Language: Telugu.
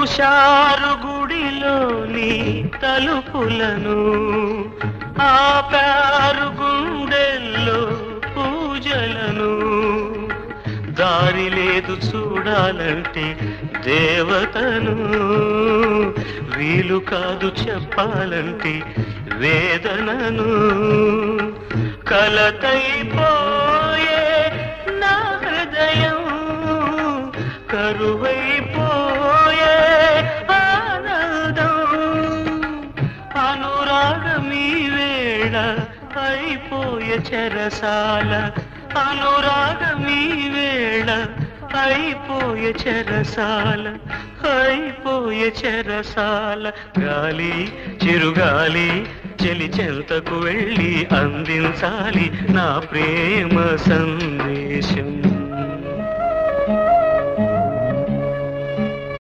మూశారు గుడిలోని తలుపులను, ఆపారు గుండెల్లో పూజలను. దారి లేదు చూడాలంటే దేవతను, వీలు కాదు చెప్పాలంటే వేదనను. కలతైపోయే నా హృదయం, కరువైపోయే ఆనందం. అనురాగమీ వేళ అయిపోయే చెరసాల, అనురాగమీ వేళ అయిపోయే చెరసాల, అయిపోయే చెరసాల. గాలి చిరుగాలి చెలి చెంతకు వెళ్ళి అందించాలి నా ప్రేమ సందేశం.